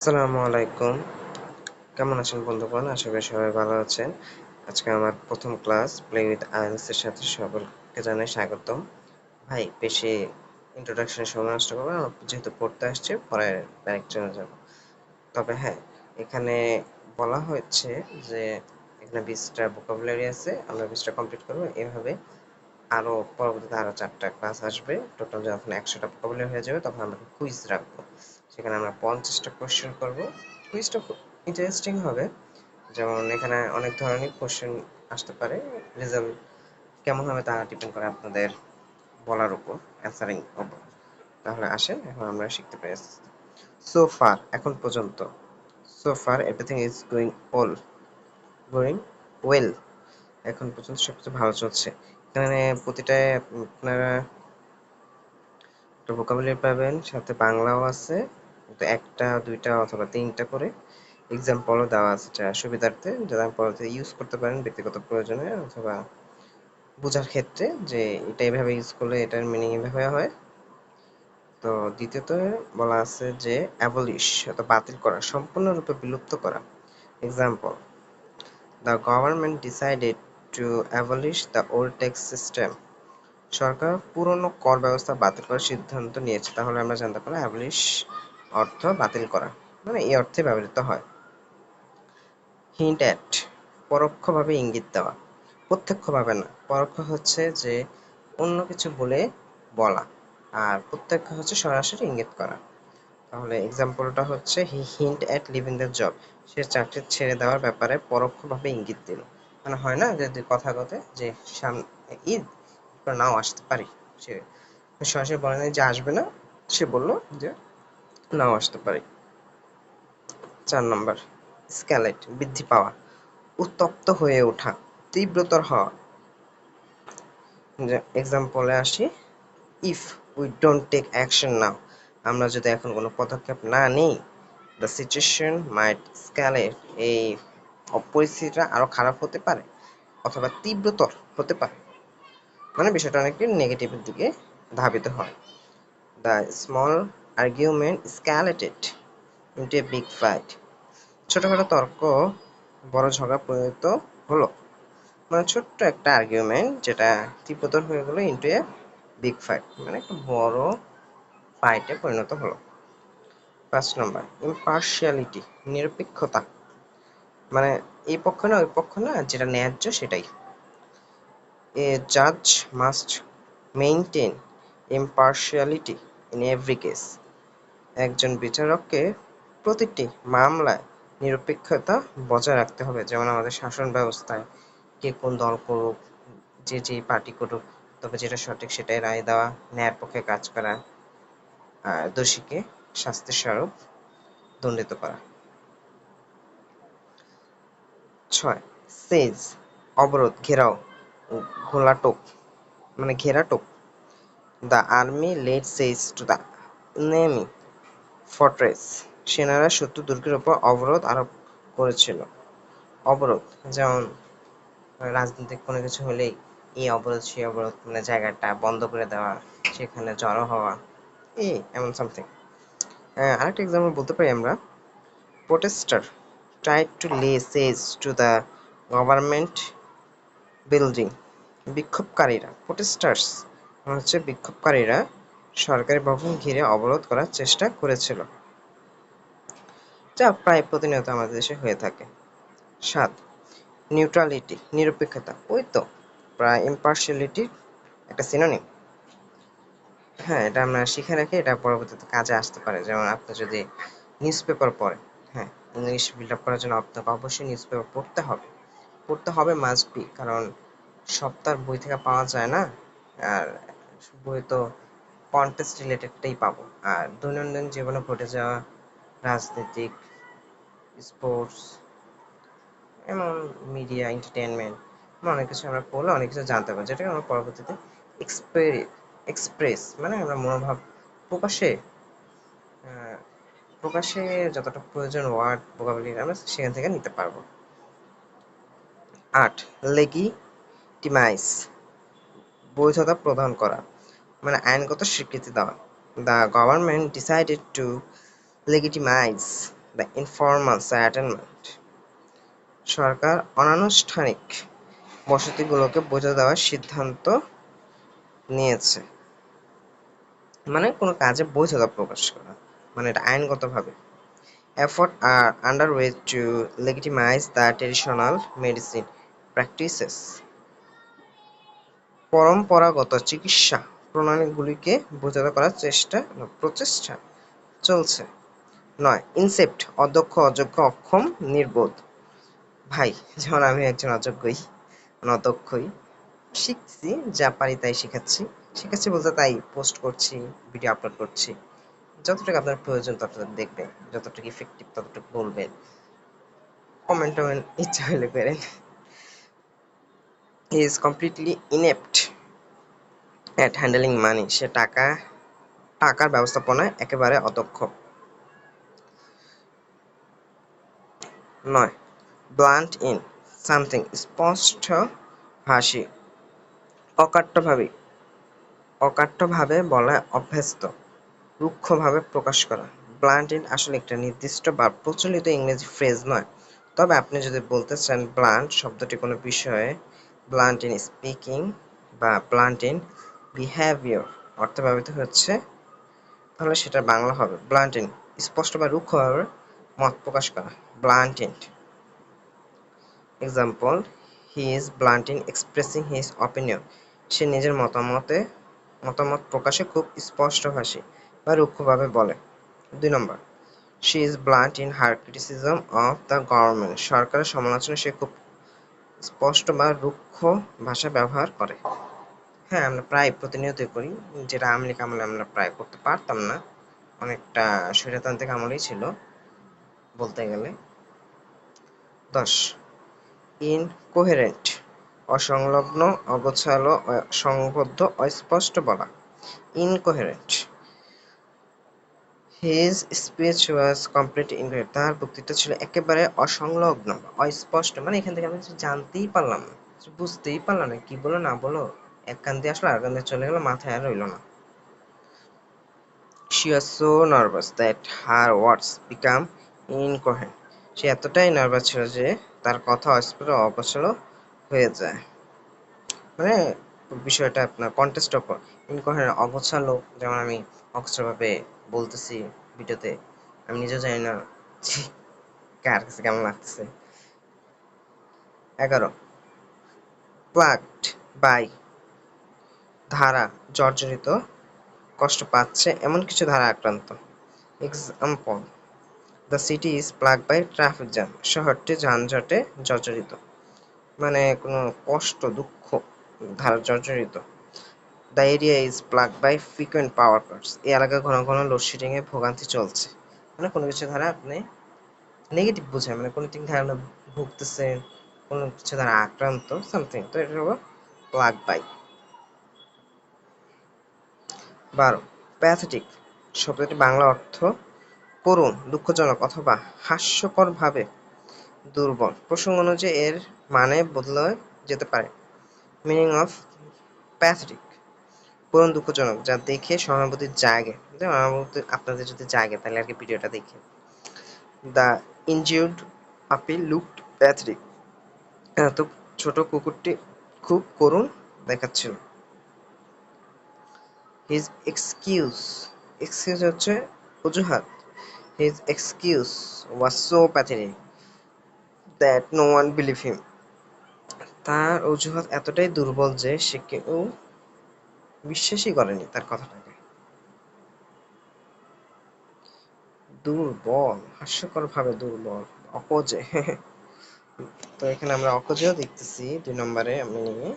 আসসালামু আলাইকুম। কেমন আছেন বন্ধুগণ? আশা করি সবাই ভালো আছেন। আজকে আমার প্রথম ক্লাস প্লে উইথ আয়ান্স এর সাথে সকলকে জানাই স্বাগতম। ভাই বেশি ইন্ট্রোডাকশনের সময় নষ্ট করবো না, যেহেতু পড়তে আসছি পরে ডাইরেক্ট চলে যাব। তবে হ্যাঁ, এখানে বলা হয়েছে যে এখানে 20টা ভোকাবুলারি আছে, আমরা 20টা কমপ্লিট করবো। এভাবে আরো পরবর্তীতে আরো 4টা ক্লাস আসবে। টোটাল যখন 100টা ভোকাবুলারি হয়ে যাবে তখন আমরা কুইজ রাখবো। সেখানে আমরা 50টা কোয়েশ্চেন করব। কুইজটা খুব ইন্টারেস্টিং হবে। যেমন এখানে অনেক ধরনের কোয়েশ্চেন আসতে পারে। রেজাল্ট কেমন হবে তা ডিপেন্ড করে আপনাদের বলার উপর, অ্যান্সারিং উপর। তাহলে আসেন এখন আমরা শিখতে পারি। সো ফার, এখন পর্যন্ত। So far everything is going well. এখন পর্যন্ত সবকিছু ভালো চলছে। এখানে প্রতিটায় আপনারা একটা ভোকাবুলারি পাবেন, সাথে বাংলাও আছে। কিন্তু একটা দুইটা অথবা তিনটা করে এক্সাম্পলও দেওয়া আছে, যা সুবিধার্থে, যারা পরবর্তীতে ইউজ করতে পারেন ব্যক্তিগত প্রয়োজনে অথবা বোঝার ক্ষেত্রে যে এটা এভাবে ইউজ করলে এটার মিনিং এভাবে হয়। তো দ্বিতীয়ত বলা আছে যে অ্যাবলিশ অর্থাৎ বাতিল করা, সম্পূর্ণরূপে বিলুপ্ত করা। Example: the government decided to abolish the old tax system. সরকার পুরনো কর ব্যবস্থা বাতিল করার সিদ্ধান্ত নিয়েছে। তাহলে আমরা জানতে পারলাম অ্যাবলিশ অর্থ বাতিল করা, মানে এই অর্থে ব্যবহৃত হয়। হিন্ট অ্যাট, পরোক্ষভাবে ইঙ্গিত দেওয়া, প্রত্যক্ষভাবে না। পরোক্ষ হচ্ছে যে অন্য কিছু বলে বলা, আর প্রত্যক্ষ হচ্ছে সরাসরি ইঙ্গিত করা। তাহলে এক্সাম্পলটা হচ্ছে he hint at leaving the job, সে চাকরি ছেড়ে দেওয়ার ব্যাপারে পরোক্ষভাবে ইঙ্গিত দিল। মানে হয় না যে কথা কথে যে সামনে ঈদ, নাও আসতে পারি, সে সরাসরি বলে নাই যে আসবে না, সে বলল যে নাও আসতে পারি। 4 নম্বর, স্ক্যালেট, বৃদ্ধি পাওয়া, উত্তপ্ত হয়ে ওঠা, তীব্রতর হওয়া। এক্সাম্পলে আসি: if we don't take action now, আমরা যদি এখন কোনো পদক্ষেপ না নিই, দ্য সিচুয়েশন মাইট স্ক্যালেট, এই পরিস্থিতিটা আরো খারাপ হতে পারে অথবা তীব্রতর হতে পারে। মানে বিষয়টা অনেকটা নেগেটিভের দিকে ধাবিত হয়। The small argument escalated into a big fight, ছোটখাটো তর্ক বড় ঝগড়া পরিণত হলো। মানে ছোট্ট একটা আর্গুমেন্ট যেটা তীব্রতর হয়ে গেল ইন্টু এ বিগ ফাইট, মানে একটা বড় ফাইটে পরিণত হলো। 5 নম্বর, ইম্পার্শিয়ালিটি, নিরপেক্ষতা, মানে এই পক্ষ না ওই পক্ষ না, যেটা ন্যায্য সেটাই। এ জাজ must maintain ইম্পার্শিয়ালিটি in every case, একজন বিচারককে প্রতিটি মামলায় নিরপেক্ষতা বজায় রাখতে হবে। যেমন আমাদের শাসন ব্যবস্থায় কে কোন দল করুক, যে যেই পার্টি করুক, তবে যেটা সঠিক সেটাই রায় দেওয়া, ন্যায়ের পক্ষে কাজ করা, আর দোষীকে শাস্তির স্বরূপ দণ্ডিত করা। 6, সেজ, অবরোধ, ঘেরাও, ঘোলাটোপ, মানে ঘেরাটোপ। The army laid siege to the enemy fortress, সেনারা শত্রু দুর্গের উপর অবরোধ আরোপ করেছিল। অবরোধ, যেমন রাজনৈতিক কোনো কিছু হলেই এই অবরোধ সেই অবরোধ, মানে জায়গাটা বন্ধ করে দেওয়া, সেখানে জড়ো হওয়া, এই এমন সামথিং। আরেকটা এক্সাম্পল বলতে পারি আমরা: protester tried to lay siege to the government building, বিক্ষোভকারীরা, প্রোটেস্টার্স হচ্ছে বিক্ষোভকারীরা সরকারি ভবন ঘিরে অবরোধ করার চেষ্টা করেছিল, যা প্রায় প্রতিনিয়ত আমাদের দেশে হয়ে থাকে। 7, নিউট্রালিটি, নিরপেক্ষতা, ওই তো প্রায় ইম্পার্শিয়ালিটির একটা সিনোনিম। হ্যাঁ, এটা আমরা শিখে রাখি, এটা পরবর্তীতে কাজে আসতে পারে। যেমন আপনি যদি নিউজ পেপার পড়েন, হ্যাঁ, ইংলিশ বিল্ড আপ করার জন্য আপনাকে অবশ্যই নিউজ পেপার পড়তে হবে, পড়তে হবে, মাস্ট বি। কারণ সব তো আর বই থেকে পাওয়া যায় না, আর বই তো কন্টেস্ট রিলেটেডটাই পাবো। আর দৈনন্দিন জীবনে ঘটে যাওয়া রাজনীতিক, স্পোর্টস, এমন মিডিয়া, এন্টারটেনমেন্ট, অনেক কিছু আমরা পড়লে অনেক কিছু জানতে পারি, যেটাকে আমরা পরবর্তীতে এক্সপ্রেস, মানে আমরা মনোভাব প্রকাশে আহ, প্রকাশে যতটা প্রয়োজন ওয়ার্ড ভোকাবুলারি আমরা সেখান থেকে নিতে পারবো। 8, লেগিটিমাইজ, বৈধতা প্রদান করা, মানে আইনগত স্বীকৃতি দেওয়া। The government decided to legitimise the informal settlement, সরকার অনানুষ্ঠানিক বসতিগুলোকে বোঝা দেওয়ার সিদ্ধান্ত নিয়েছে। মানে কোনো কাজে বৈধতা প্রকাশ করা, মানে এটা আইনগতভাবে। Efforts are underway to legitimize the traditional medicine practices, পরম্পরাগত চিকিৎসা প্রণালীগুলিকে বোঝাতে করার প্রচেষ্টা চলছে। 9. ইনসেপ্ট, অদক্ষ, অযোগ্য, অক্ষম, নির্বোধ। ভাই, যেমন আমি একজন অযোগ্যই, অদক্ষই, শিখছি, যা পারি তাই শিখাচ্ছি বলতে তাই পোস্ট করছি, ভিডিও আপলোড করছি। যতটুকু আপনার প্রয়োজন ততটুকু দেখবেন, যতটুকু ইফেক্টিভ ততটুকু বলবেন, কমেন্ট টমেন্ট ইচ্ছা হলে করেন। He is completely inept at handling money, সে টাকার ব্যবস্থাপনায় একেবারে অদক্ষ। 9. ব্লান্ট ইন সামথিং, স্পষ্টভাষী, অকাট্যভাবে বলায় অভ্যস্ত, রুক্ষভাবে প্রকাশ করা। ব্লান্ট ইন আসলে একটা নির্দিষ্ট বা প্রচলিত ইংরেজি ফ্রেজ নয়, তবে আপনি যদি বলতে চান ব্লান্ট শব্দটি কোনো বিষয়ে ব্লান্ট ইন স্পিকিং বা ব্লান্ট ইন বিহেভিয়ার অর্থে ব্যবহৃত হচ্ছে, তাহলে সেটা বাংলা হবে ব্লান্ট ইন, স্পষ্ট বা রুক্ষভাবে মত প্রকাশ করা, blunt in. Example, he is blunt in expressing his opinion, সে নিজের মতামত প্রকাশে খুব স্পষ্টভাষী বা রুক্ষভাবে বলে। 2 নম্বর, she is blunt in her criticism of the government, সরকারের সমালোচনায় সে খুব স্পষ্ট বা রুক্ষ ভাষা ব্যবহার করে। হ্যাঁ, আমরা প্রায় প্রতিনিয়তই করি, যেটা আমলিক আমলে আমরা প্রায় করতে পারতাম না, অনেকটা স্বৈরতান্ত্রিক আমলেই ছিল বলতে গেলে। 10. ইনকোহেরেন্ট, অসংলগ্ন, অগোছালো, সংবদ্ধ, অস্পষ্ট বলা। ইনকোহেরেন্ট, হিজ স্পিচ ওয়াজ কমপ্লিটলি ইনকোহেরেন্ট, তার বক্তৃতা ছিল একেবারে অসংলগ্ন, অস্পষ্ট, মানে এখান থেকে আমি কিছু জানতেই পারলাম না, কিছু বুঝতেই পারলাম না, কি বলো না বলো, এক কান দিয়ে আসলো আর কান দিয়ে চলে গেলো, মাথায় আর রইল না। She was so nervous that her words became incoherent, সে এতটাই নার্ভাস ছিল যে তার কথা অস্পষ্ট, অগোছালো হয়ে যায়। মানে বিষয়টা আপনার কন্টেস্ট অফ ইনকোহেরেন্ট, অগোছালো, যেমন আমি অগোছালোভাবে বলতেছি ভিডিওতে, আমি নিজেও জানি না কার কাছে কেমন লাগতেছে। 11. প্লাগড বাই, ধারা, জর্জরিত, কষ্ট পাচ্ছে এমন কিছু ধারা আক্রান্ত। Example, the city is plagued by traffic jam, শহরটি যানজটে জর্জরিত, মানে কোনো কষ্ট, দুঃখ ধারা জর্জরিত। The area is plagued by frequent power cuts, এই এলাকায় ঘন ঘন লোডশেডিং এ ভোগান্তি চলছে, মানে কোনো কিছু ধারা আপনি নেগেটিভ বোঝায়, মানে কোনো ঠিক ধারণা ভুগতেছেন, কোনো কিছু দ্বারা আক্রান্ত সামথিং, তো এটা হলো প্লাগ বাই। 12. প্যাথেটিক শব্দটি বাংলা অর্থ করুণ, দুঃখজনক অথবা হাস্যকরভাবে দুর্বল, প্রসঙ্গ অনুযায়ী এর মানে বদলে যেতে পারে। মিনিং অফ প্যাথেটিক, করুণ, দুঃখজনক, যা দেখে সহানুভূতি জাগে, আপনাদের যদি জাগে তাহলে আর কি ভিডিওটা দেখে। দ্য ইনজিউর্ড পাপি লুকড প্যাথেটিক, এত ছোট কুকুরটি খুব করুণ দেখাচ্ছিল। হিজ এক্সকিউজ হচ্ছে অজুহাত, his excuse was so pathetic that no one believe him, তার অজুহাত এতটাই দুর্বল যে সে কেউ বিশ্বাসই করেনি তার কথাটাকে। দুর্বল, হাস্যকরভাবে দুর্বল, অকজে। তো এখানে আমরা অকজেও দেখতেছি 2 নম্বরে মিনিংয়ে।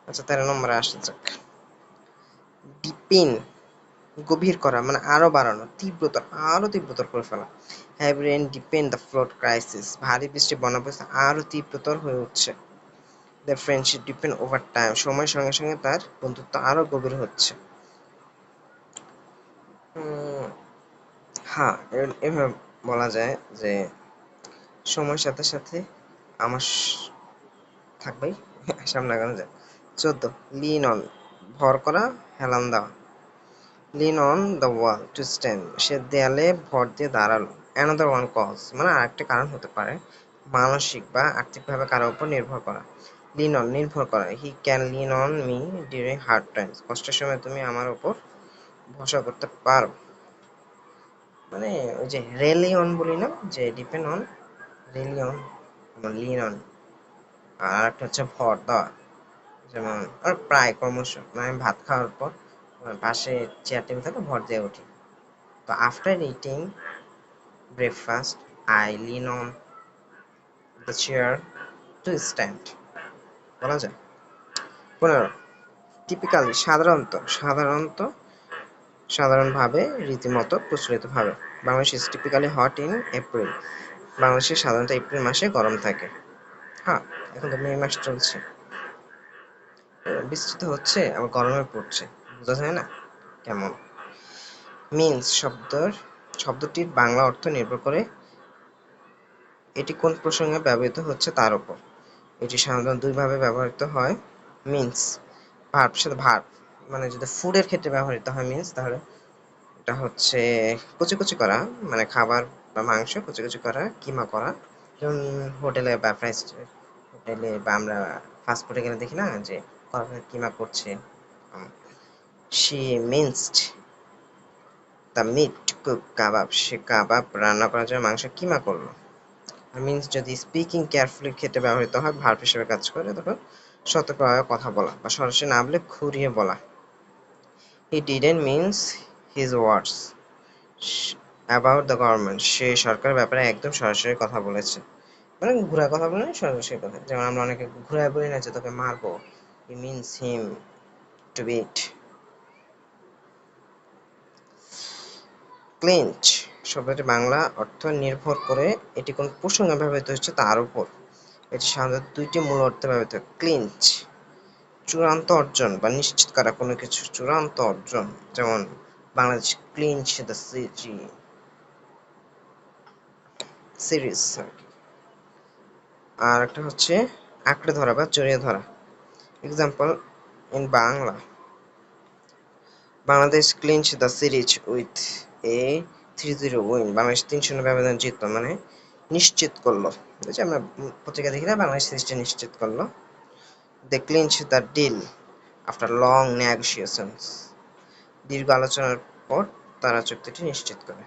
আচ্ছা, 13 নম্বরে আসা যাক। ডিপেন, গভীর করা, মানে আরো বাড়ানো, আরো তীব্রতর করে ফেলা। Heavy rain deepen the flood crisis, ভারী বৃষ্টি বন্যা পরিস্থিতি আরো তীব্রতর হয়ে উঠছে। The friendship deepen over time, সময়ের সঙ্গে সঙ্গে তার বন্ধুত্ব আরো গভীর হচ্ছে। হ্যাঁ, এভাবে বলা যায় যে সময়ের সাথে সাথে আমার থাকবেই, সামনে আগানো যায়। 14. লিন অন, ভর করা, হেলান দেওয়া। Lean on the wall to stand, সে দেয়ালে ভর দিয়ে দাঁড়ালো। অ্যানাদার ওয়ান কজ মানে আরেকটা কারণ হতে পারে মানসিক বা আর্থিকভাবে কারো উপর নির্ভর করা। লিন অন নির্ভর করা, he can lean on me during hard times, কষ্টের সময় তুমি আমার উপর ভরসা করতে পারো। মানে ওই যে রেলিয়ন বলি না, যে ডিপেন্ড অন, রেলিয়ন লিন অন। আর একটা হচ্ছে ভর দেওয়া, যেমন আর প্রায় ক্রমশ মানে আমি ভাত খাওয়ার পর আমার পাশে চেয়ার টেবিল থাকলে ভর দিয়ে উঠি। তো after eating breakfast I lean on the chair to stand, বলা যায়। 15 টিপিক্যালি সাধারণভাবে রীতিমতো প্রচলিতভাবে, Bangladesh is typically hot in April, বাংলাদেশে সাধারণত এপ্রিল মাসে গরম থাকে। হ্যাঁ, এখন তো মে মাস চলছে, বৃষ্টি হচ্ছে আবার গরমে পড়ছে, বোঝা যায় না কেমন। মিন্স শব্দটির বাংলা অর্থ নির্ভর করে এটি কোন প্রসঙ্গে ব্যবহৃত হচ্ছে তার উপর। এটি সাধারণত দুইভাবে ব্যবহৃত হয়। মিন্স ভার্ব সাথে ভার্ব, মানে যদি ফুডের ক্ষেত্রে ব্যবহৃত হয় মিন্স, তাহলে এটা হচ্ছে কুচি কুচি করা, মানে খাবার বা মাংস কুচি কুচি করা, কিমা করা। যেমন হোটেলে বা হোটেলে বা আমরা ফাস্ট ফুডে গেলে দেখি না যে কিমা করছে। She minced the meat to cook kebab, সে কাবাব রান্না করার জন্য মাংস কিমা করলো। মিন্স যদি স্পিকিং কেয়ারফুলির ক্ষেত্রে ব্যবহৃত হয়, ভার্ব হিসেবে কাজ করে, তখন সতর্কভাবে কথা বলা বা সরাসরি না বলে ঘুরিয়ে বলা। He didn't mince his words about the government, সে সরকারের ব্যাপারে একদম সরাসরি কথা বলেছে, মানে ঘুরা কথা বলে না, সরাসরি কথা। যেমন আমরা অনেকে ঘুরায় বলি না যে তোকে মারবো, হি means him to bit. Clinch শব্দটির বাংলা অর্থ নির্ভর করে এটি কোন প্রসঙ্গে ব্যবহৃত হচ্ছে তার উপর। এটি সাধারণত দুইটি মূল অর্থে ব্যবহৃত হয়। ক্লিঞ্চ চূড়ান্ত অর্জন বা নিশ্চিত করা কোনো কিছু চূড়ান্ত অর্জন, যেমন বাংলাদেশ ক্লিঞ্চ দ্য সিরিজ। আর একটা হচ্ছে আঁকড়ে ধরা বা জড়িয়ে ধরা। Example in Bangla, Bangladesh clinch the series with a 3-0 win, Bangladesh 3-0 ব্যবধান জিতলো, মানে নিশ্চিত করলো। যে আমরা পত্রিকা দেখি না, বাংলাদেশ সিরিজটা নিশ্চিত করলো। They clinch the deal after long negotiations, দীর্ঘ আলোচনার পর তারা চুক্তিটি নিশ্চিত করে।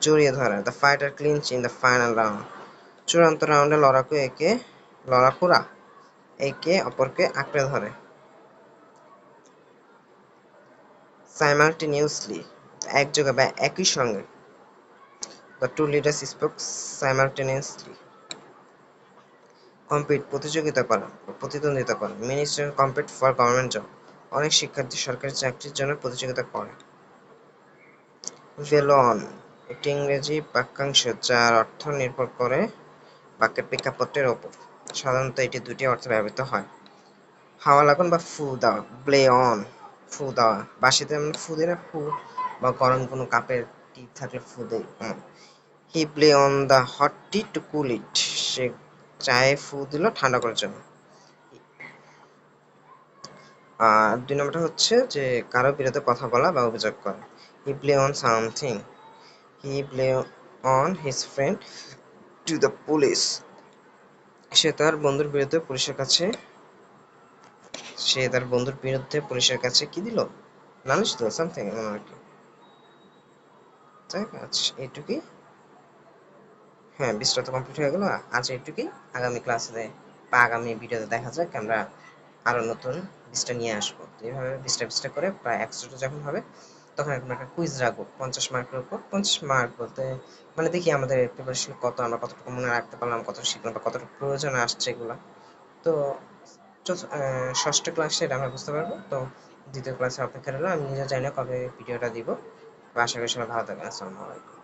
জড়িয়ে ধরা, the fighter clinch in the final round, চূড়ান্ত রাউন্ডে লড়াকুরা একে অপরকে আঁকড়ে ধরে। সাইমালটেনিয়াসলি একযোগে বা একই সঙ্গে, the two leaders spoke simultaneously. Compete প্রতিযোগিতা করা বা প্রতিদ্বন্দ্বিতা করা, many student compete for government job, অনেক শিক্ষার্থী সরকারি চাকরির জন্য প্রতিযোগিতা করে। ভেলো অন একটি ইংরেজি বাক্যাংশ যার অর্থ নির্ভর করে বাক্যের প্রেক্ষাপটের ওপর, সাধারণত এটি দুটি অর্থে ব্যবহৃত হয়। হাওয়া লাগান বা ফু দেওয়া, ব্লে অন ফু দেওয়া, বাঁশিতে আমরা ফু দিই না, ফু, বা গরম কোনো কাপের টি থাকলে ফু দেই। He blew on the hot tea to cool it, সে চায়ে ফু দিল ঠান্ডা করার জন্য। আর 2 নম্বরটা হচ্ছে যে কারো বিরুদ্ধে কথা বলা বা অভিযোগ করা। He blew on something, he blew on his friend to the police, সে তার বন্ধুর বিরুদ্ধে পুলিশের কাছে কি দিল, নালিশ দিল, সামথিং এমন আর কি। আচ্ছা এইটুকুই। হ্যাঁ, 20টা তো কমপ্লিট হয়ে গেল। আজ এইটুকুই। আগামী ক্লাসে বা আগামী ভিডিওতে দেখা যাক আমরা আরো নতুন 20টা নিয়ে আসবো। তো এইভাবে 20টা করে প্রায় 100টা যখন হবে, তখন আমরা একটা কুইজ রাখবো 50 মার্কের উপর। 50 মার্ক বলতে মানে দেখি আমাদের প্রিপারেশন কত, আমরা কতটুকু মনে রাখতে পারলাম, কত শিখলাম বা কতটুকু প্রয়োজন আসছে এগুলা। তো ষষ্ঠ ক্লাসে এটা আমরা বুঝতে পারবো। তো দ্বিতীয় ক্লাসে অপেক্ষা রইলো। আমি নিজে জানি না কবে ভিডিওটা দিব। তো আশা করি সবাই ভালো থাকবেন। আসসালামু আলাইকুম।